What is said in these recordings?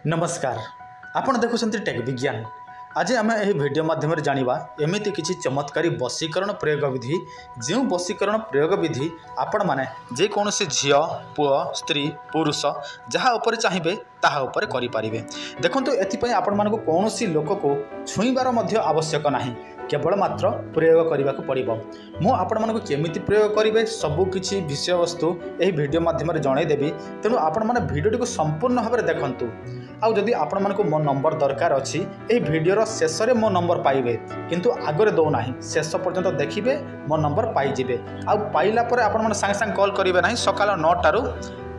नमस्कार आपण देखुं टेक विज्ञान। आज आम यह वीडियो माध्यम जानिबा एमिति किछि चमत्कारी वशीकरण प्रयोग विधि जो वशीकरण प्रयोग विधि आपण माने जे कौनसी झियो पुओ स्त्री पुरुष जहाँ उपर चाहिए ताहा उपर करि पारिबे। देखंतु एथिपई आपण मानको कौनसी लोक को छुईबार मध्य आवश्यक नाही, केवल मात्र प्रयोग करने को पड़ो। मु आपण मानको केमिति प्रयोग करेंगे सबू किछि विषय वस्तु यही वीडियो माध्यम जनईदेवी। तेणु आपण माने वीडियो को संपूर्ण भाव में देखंतु। आउ जदि आपण मानको मो नंबर दरकार अछि एही वीडियोर शेष में मो नंबर पाइबे, किंतु आगरे दो नाही, शेष पर्यंत देखिबे मो नंबर पाई जिबे। आउ पाइला परे आपण माने संगे संगे कॉल करिवे नाही। सकाळ 9 टारू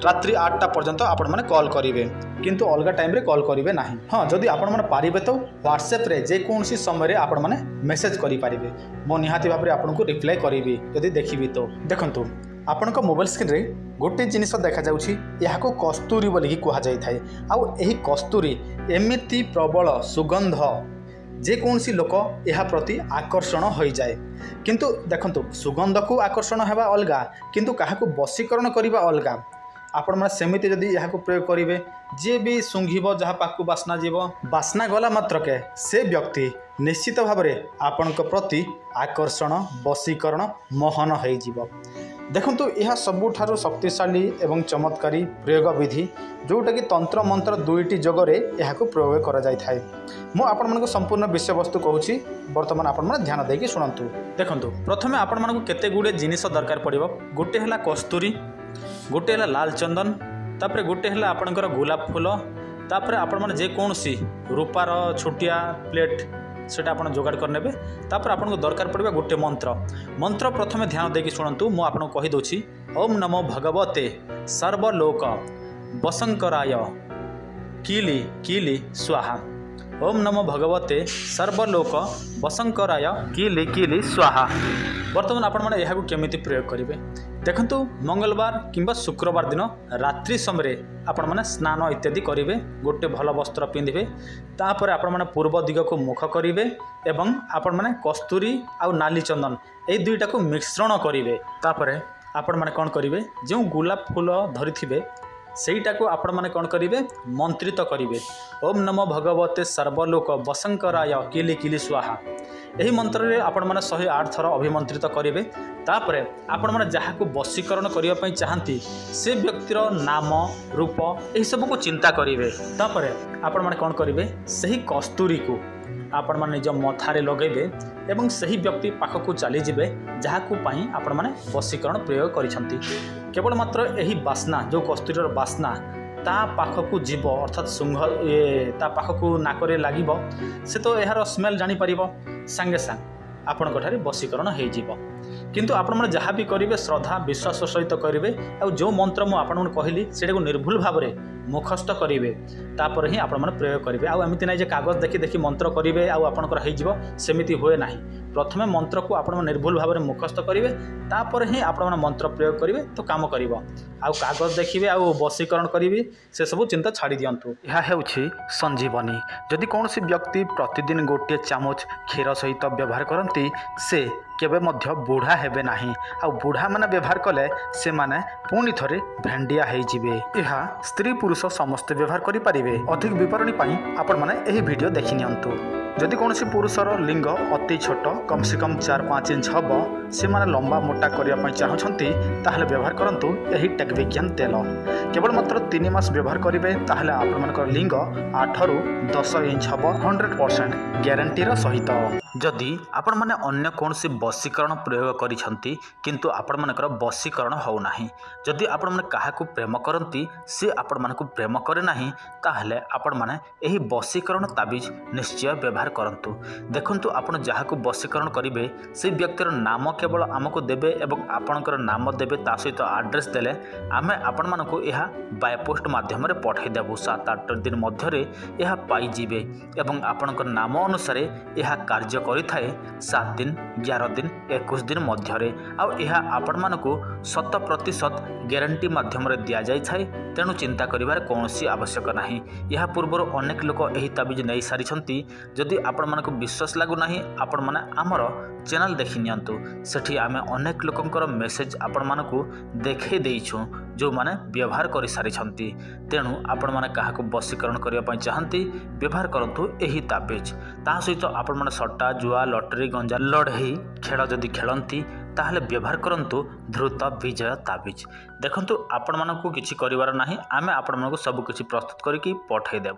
रात्रि 8टा पर्यंत आपण माने कॉल करिवे, किंतु अलग टाइम रे कॉल करिवे नाही। हाँ, जदि आपण माने पारिबे तो व्हाट्सएप रे जे कोनसी समय रे आपण माने मेसेज करि पारिबे। मो निहाती भाबरे आपनको रिप्लाई करिवि जदि देखिबि तो। देखंतु आपनक मोबाइल स्क्रीन रे गोटे जिनिस देखा जाउछि, याको कस्तूरी बोली कहा जाय थाए। आउ एही कस्तूरी एमिति प्रबल सुगंध जे कौनसी लोक यह प्रति आकर्षण हो जाए। किंतु देखंतु सुगंध को आकर्षण हेबा अलगा, किंतु काहाकू वशीकरण करिबा अलगा। आपण माने सेमिति जदि यह प्रयोग करेंगे जे भी सुंघिब जहाँ पाकू बास्ना जीव, बास्ना गला मात्रके से व्यक्ति निश्चित भाव में आपण प्रति आकर्षण वशीकरण मोहन हो। देखंतु यह सबुठारु शक्तिशाली एवं चमत्कारी प्रयोग विधि जोटा कि तंत्र मंत्र दुईटी जगरे यह प्रयोग करा जाय थाए। मु आपण मानको संपूर्ण विषय वस्तु कहूची, वर्तमान आपण माने ध्यान देकी सुनंतु। देखंतु प्रथमे आपण मानको केते गुडे जिनिस दरकार पड़िबो। गोटे हला कस्तूरी, गोटे हला लाल चंदन, तापरे गोटे हला आपणकर गुलाब फूल, तापरे आपण माने जे कोनसी रूपार छोटिया प्लेट सेटा आपण जोगाड़ कर नेबे। तापर आपनको दरकार पड़िबा गोटे मंत्र प्रथमे ध्यान देकी सुनंतु। मु आपनको कहि दोछि ओम नमो भगवते सर्वलोक वशंकराय कीली कीली स्वाहा। ओम नमो भगवते सर्वलोक वशंकराय कीली कीली स्वाहा। वर्तमान आपण माने यहाकू केमिति प्रयोग करिवे। देखंतु मंगलवार किंबा शुक्रवार दिन रात्रि समय आपण माने स्नान इत्यादि करिवे, गोटे भल वस्त्र पिंधिबे, तापर आपण माने पूर्व दिग को मुख करिवे एवं आपण माने कस्तूरी आउ नाली चंदन ए दुईटा को मिश्रण करिवे। तापर आपण माने कोन करिवे, जो गुलाब फूल धरिथिबे सेईटा को आपण माने कोन करिवे, मंत्रित करिवे। ओम नमो भगवते सर्वलोक वशंकराय कीली कीली स्वाहा। यही मंत्र रे आपण माने 108 थर अभिमंत्रित करिवे। तापरे आपण माने जहा को वशीकरण करिया पई चाहंती से व्यक्तिर नाम रूप एही सब को चिंता करिवे। तापरे आपण माने कोन करिवे, सही कस्तूरी को आपण माने निज मथारे लगेबे एवं सही व्यक्ति पाखकू चली जिबे जहाकू पाई आपण माने वशीकरण प्रयोग करिसंती। केवल मात्र यही बास्ना जो कस्तूरीर बास्ना ता पाखकू जीव, अर्थात सुंघ ता पाखकू नाकरे लागिब, से तो यार स्मेल जानी परिबो, संगे संग आपण कठारे वशीकरण हो जिवो। किंतु आपण माने जहाँ भी करेंगे श्रद्धा विश्वास सहित करेंगे। आ जो मंत्र मु आपण कहली सेटा को निर्भुल भाव में मुखस्त करेंगे, तापर ही आपण माने प्रयोग करेंगे। आ एमती ना जे कागज देखि देखि मंत्र करेंगे आउ आपणकर हो जिवो, सेमिति हुए नाही। प्रथमे मंत्र को आपण निर्भुल भाव में मुखस्त करेंगे, तापर ही आपण माने मंत्र प्रयोग करेंगे तो काम करिवो। आउ कागज देखिए आउ वशीकरण करेंगे से सब चिंता छाड़ी दियंतु। यह हेउछि संजीवनी। जदि कौनसी व्यक्ति प्रतिदिन गोटे चामच क्षीर सहित व्यवहार करती से केबे मध्य बुढ़ा हेबे नाही। आ बुढ़ा माने व्यवहार कले से माने पुणी थरे भेंडिया हो जिवे। यह स्त्री पुरुष समस्त व्यवहार करि परिबे। अधिक विवरणी पाई आपण माने एही वीडियो देखि नियंतु। जदि कौनसी पुरुषर लिंग अति छोट कम से कम 4-5 इंच हम से माने लंबा मोटा करने चाहते ताहले व्यवहार करंतु यही टेक विज्ञान तेल। केवल मात्र 3 मास व्यवहार करेंगे ताहले आपनकर लिंग 8 ରୁ 10 इंच हम 100% ग्यारंटीर सहित। जदि आपण माने अन्य कौनसी वशीकरण प्रयोग करिसंती किंतु आपण मानकर वशीकरण हो नाही, जदि आपण माने काहाकू प्रेम करंती से आपण मानकू प्रेम करे नाही, ताहले आपण माने एही वशीकरण ताबिज निश्चय व्यवहार करंतु। देखंतु आपण जहाकू वशीकरण करिवे से व्यक्तिर नाम केवल आमको देबे एवं आपणकर नाम देबे, ता सहित एड्रेस देले आमे आपण मानकू यह बाय पोस्ट माध्यम रे पठाई देबु। 7-8 दिन मध्यरे यह पाई जिवे एवं आपणकर नाम अनुसार यह कार्य କରିଥାଏ 7 दिन 11 दिन 21 दिन मध्य आपण मानकु 100% ग्यारंटी माध्यम दि जाए तेणु चिंता करिवार कौनसी आवश्यक नहीं। यह पूर्व अनेक लोक यही ताबिज नहीं सारी जदि आपण मानक विश्वास लागू ना आपण मैंने आमर चैनल देखि नियंतु सेठी आमे अनेक लोकंकर मेसेज आपण मानकु देखै देइछु जो माने व्यवहार कर सारी तेणु आपण माने काहाकु वशीकरण करिया पय चाहंती व्यवहार करंतु एही ताबिज ता सहित आपण माने सट्टा जुआ लॉटरी गंजा लड़ई खेल जदि खेलंती ताहले व्यवहार करंतु ध्रुत विजय ताबिज देखंतु आपण मानकु किछि करिवार नाही आमे आपण मानकु सब किछि प्रस्तुत करिकि पठै देब।